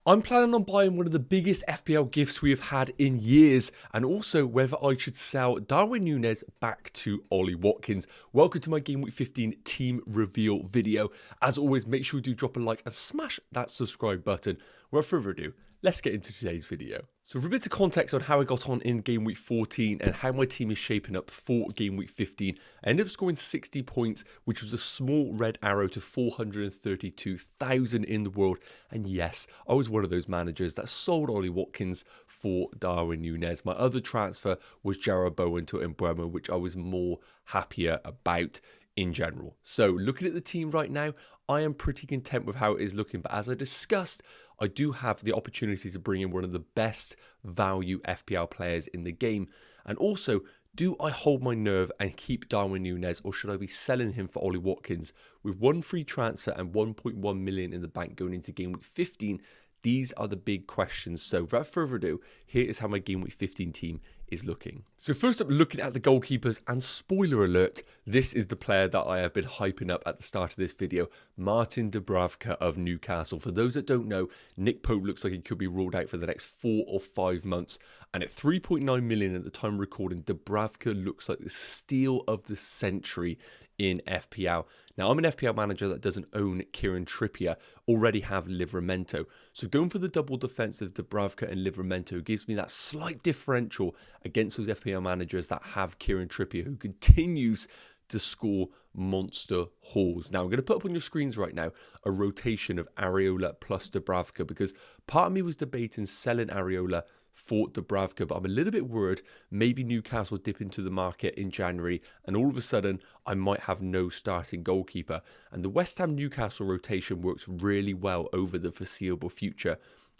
I'm planning on buying one of the biggest FPL gifts we have had in years, and also whether I should sell Darwin Núñez back to Ollie Watkins. Welcome to my Game Week 15 team reveal video. As always, make sure you do drop a like and smash that subscribe button. Without further ado, let's get into today's video. So for a bit of context on how I got on in Game Week 14 and how my team is shaping up for Game Week 15, I ended up scoring 60 points, which was a small red arrow to 432,000 in the world. And yes, I was one of those managers that sold Ollie Watkins for Darwin Núñez. My other transfer was Jarrod Bowen to Mbeumo, which I was more happier about in general. So looking at the team right now, I am pretty content with how it is looking. But as I discussed, I do have the opportunity to bring in one of the best value FPL players in the game. And also, do I hold my nerve and keep Darwin Núñez, or should I be selling him for Ollie Watkins? With one free transfer and 1.1 million in the bank going into Game Week 15, these are the big questions. So without further ado, here is how my Game Week 15 team is looking. So first up, looking at the goalkeepers, and spoiler alert, this is the player that I have been hyping up at the start of this video, Martin Dubravka of Newcastle. For those that don't know, Nick Pope looks like he could be ruled out for the next 4 or 5 months. And at 3.9 million at the time of recording, Dubravka looks like the steal of the century in FPL. Now, I'm an FPL manager that doesn't own Kieran Trippier, already have Livramento. So going for the double defense of Dubravka and Livramento gives me that slight differential against those FPL managers that have Kieran Trippier, who continues to score monster hauls. Now, I'm going to put up on your screens right now a rotation of Areola plus Dubravka, because part of me was debating selling Areola for Dubravka, but I'm a little bit worried maybe Newcastle dip into the market in January and all of a sudden I might have no starting goalkeeper. And the West Ham Newcastle rotation works really well over the foreseeable future.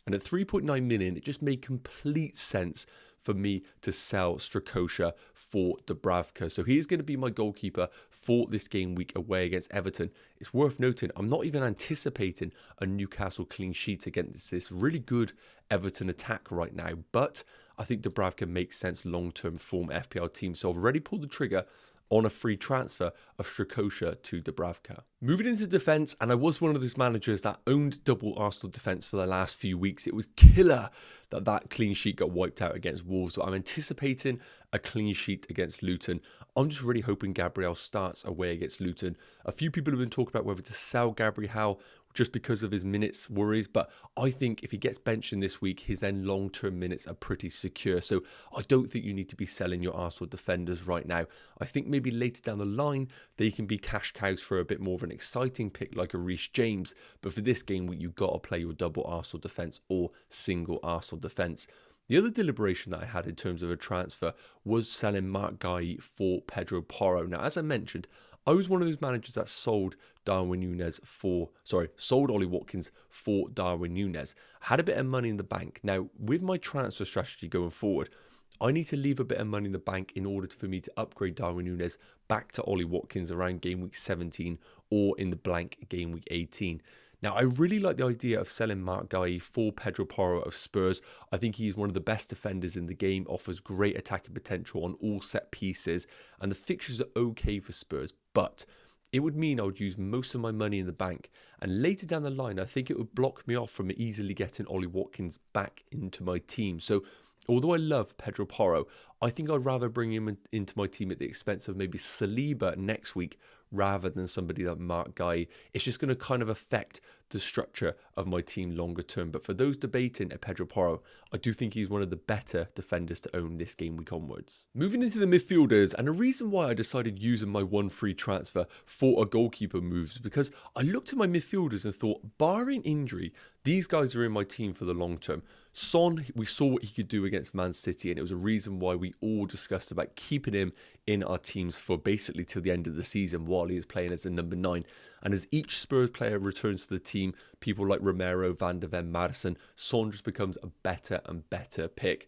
And at 3.9 million, it just made complete sense for me to sell Strakosha for Dubravka. So he is going to be my goalkeeper for this game week away against Everton. It's worth noting, I'm not even anticipating a Newcastle clean sheet against this really good Everton attack right now, but I think Dubravka makes sense long-term for my FPL team. So I've already pulled the trigger on a free transfer of Strakosha to Dubravka. Moving into defence, and I was one of those managers that owned double Arsenal defence for the last few weeks. It was killer that clean sheet got wiped out against Wolves, so I'm anticipating a clean sheet against Luton. I'm just really hoping Gabriel starts away against Luton. A few people have been talking about whether to sell Gabriel just because of his minutes worries, but I think if he gets benched in this week, his then long-term minutes are pretty secure. So I don't think you need to be selling your Arsenal defenders right now. I think maybe later down the line, they can be cash cows for a bit more of an exciting pick like a Reece James. But for this game week, you've got to play your double Arsenal defence or single Arsenal defence. The other deliberation that I had in terms of a transfer was selling Mark Guy for Pedro Porro. Now, as I mentioned, I was one of those managers that sold Ollie Watkins for Darwin Núñez. I had a bit of money in the bank. Now, with my transfer strategy going forward, I need to leave a bit of money in the bank in order for me to upgrade Darwin Núñez back to Ollie Watkins around game week 17 or in the blank game week 18. Now, I really like the idea of selling Mark Guy for Pedro Porro of Spurs. I think he's one of the best defenders in the game, offers great attacking potential on all set pieces, and the fixtures are okay for Spurs, but it would mean I would use most of my money in the bank. And later down the line, I think it would block me off from easily getting Ollie Watkins back into my team. So although I love Pedro Porro, I think I'd rather bring him into my team at the expense of maybe Saliba next week rather than somebody like Mark Guy. It's just going to kind of affect the structure of my team longer term. But for those debating at Pedro Porro, I do think he's one of the better defenders to own this game week onwards. Moving into the midfielders, and the reason why I decided using my one free transfer for a goalkeeper moves because I looked at my midfielders and thought, barring injury, these guys are in my team for the long term. Son, we saw what he could do against Man City, and it was a reason why we all discussed about keeping him in our teams for basically till the end of the season while he is playing as a number 9. And as each Spurs player returns to the team, people like Romero, Van de Ven, Madison, Son just becomes a better and better pick.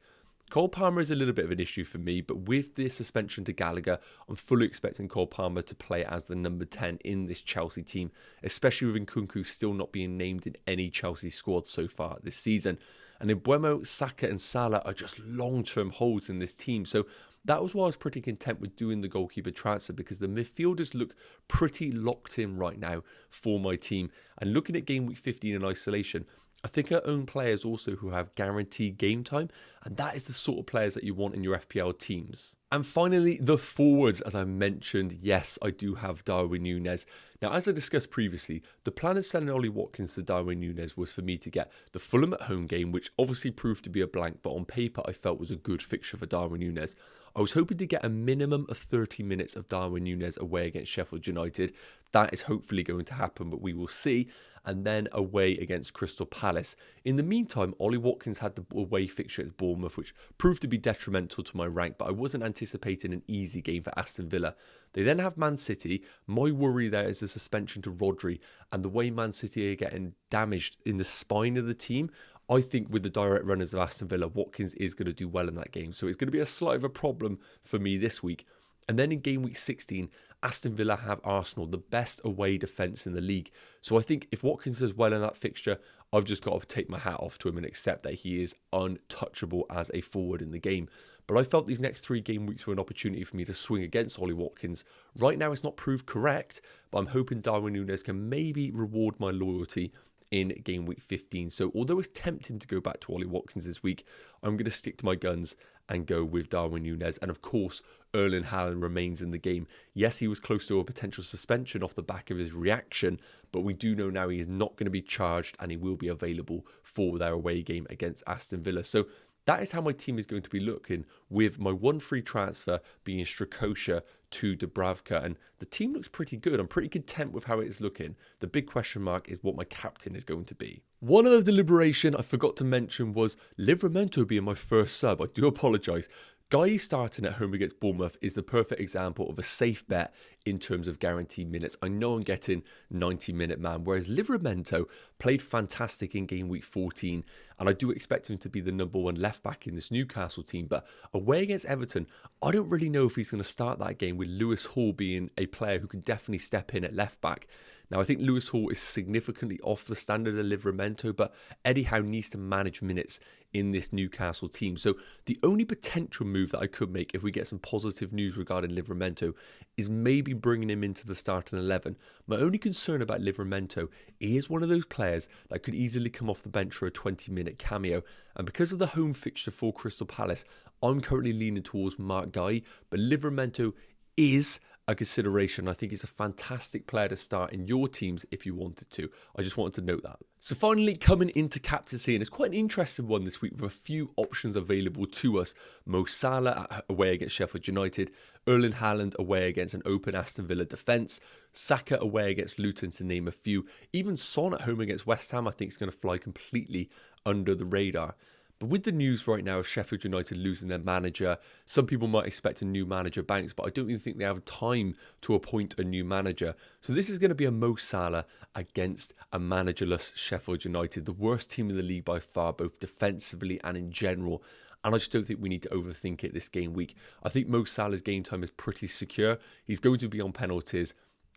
Cole Palmer is a little bit of an issue for me, but with the suspension to Gallagher, I'm fully expecting Cole Palmer to play as the number 10 in this Chelsea team, especially with Nkunku still not being named in any Chelsea squad so far this season. And Mbeumo, Saka and Salah are just long-term holds in this team. So that was why I was pretty content with doing the goalkeeper transfer, because the midfielders look pretty locked in right now for my team. And looking at game week 15 in isolation, I think I own players also who have guaranteed game time, and that is the sort of players that you want in your FPL teams. And finally, the forwards, as I mentioned, yes, I do have Darwin Núñez. Now, as I discussed previously, the plan of selling Ollie Watkins to Darwin Núñez was for me to get the Fulham at home game, which obviously proved to be a blank, but on paper I felt was a good fixture for Darwin Núñez. I was hoping to get a minimum of 30 minutes of Darwin Núñez away against Sheffield United. That is hopefully going to happen, but we will see. And then away against Crystal Palace. In the meantime, Ollie Watkins had the away fixture at Bournemouth, which proved to be detrimental to my rank, but I wasn't anticipating an easy game for Aston Villa. They then have Man City. My worry there is the suspension to Rodri, and the way Man City are getting damaged in the spine of the team. I think with the direct runners of Aston Villa, Watkins is going to do well in that game. So it's going to be a slight of a problem for me this week. And then in game week 16, Aston Villa have Arsenal, the best away defence in the league. So I think if Watkins does well in that fixture, I've just got to take my hat off to him and accept that he is untouchable as a forward in the game. But I felt these next 3 game weeks were an opportunity for me to swing against Ollie Watkins. Right now it's not proved correct, but I'm hoping Darwin Núñez can maybe reward my loyalty in game week 15. So although it's tempting to go back to Ollie Watkins this week, I'm going to stick to my guns and go with Darwin Núñez. And of course, Erling Haaland remains in the game. Yes, he was close to a potential suspension off the back of his reaction, but we do know now he is not going to be charged and he will be available for their away game against Aston Villa. So that is how my team is going to be looking, with my one free transfer being Strakosha to Dubravka, and the team looks pretty good. I'm pretty content with how it is looking. The big question mark is what my captain is going to be. One other deliberation I forgot to mention was Livramento being my first sub. I do apologise. Guy starting at home against Bournemouth is the perfect example of a safe bet in terms of guaranteed minutes. I know I'm getting 90-minute man, whereas Livramento played fantastic in game week 14, and I do expect him to be the #1 left back in this Newcastle team. But away against Everton, I don't really know if he's going to start that game, with Lewis Hall being a player who can definitely step in at left back. Now, I think Lewis Hall is significantly off the standard of Livramento, but Eddie Howe needs to manage minutes in this Newcastle team. So the only potential move that I could make if we get some positive news regarding Livramento is maybe bringing him into the starting 11. My only concern about Livramento, he is one of those players that could easily come off the bench for a 20-minute cameo. And because of the home fixture for Crystal Palace, I'm currently leaning towards Mark Guy, but Livramento is a consideration. I think he's a fantastic player to start in your teams if you wanted to. I just wanted to note that. So finally, coming into captaincy, and it's quite an interesting one this week with a few options available to us. Mo Salah away against Sheffield United, Erling Haaland away against an open Aston Villa defence, Saka away against Luton, to name a few. Even Son at home against West Ham I think is going to fly completely under the radar. But with the news right now of Sheffield United losing their manager, some people might expect a new manager bounce, but I don't even think they have time to appoint a new manager. So this is going to be a Mo Salah against a managerless Sheffield United, the worst team in the league by far, both defensively and in general. And I just don't think we need to overthink it this game week. I think Mo Salah's game time is pretty secure. He's going to be on penalties,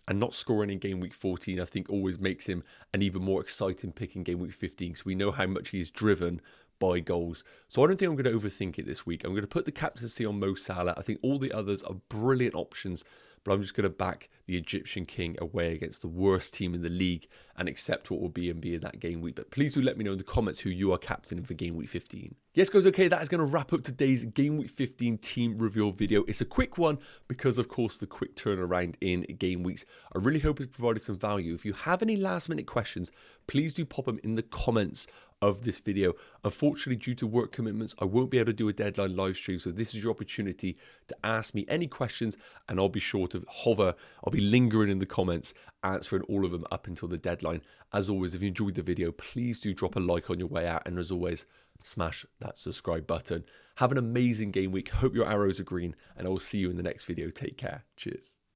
and not scoring in game week 14, I think, always makes him an even more exciting pick in game week 15, because we know how much he's driven by goals. So I don't think I'm going to overthink it this week. I'm going to put the captaincy on Mo Salah. I think all the others are brilliant options, but I'm just going to back the Egyptian King away against the worst team in the league and accept what will be in that game week. But please do let me know in the comments who you are captaining for game week 15. Yes, guys, okay, that is going to wrap up today's game week 15 team reveal video. It's a quick one because, of course, the quick turnaround in game weeks. I really hope it's provided some value. If you have any last minute questions, please do pop them in the comments of this video. Unfortunately, due to work commitments, I won't be able to do a deadline live stream, so this is your opportunity to ask me any questions, and I'll be sure to hover. I'll be lingering in the comments, answering all of them up until the deadline. As always, if you enjoyed the video, please do drop a like on your way out, and as always, smash that subscribe button. Have an amazing game week. Hope your arrows are green, and I will see you in the next video. Take care. Cheers.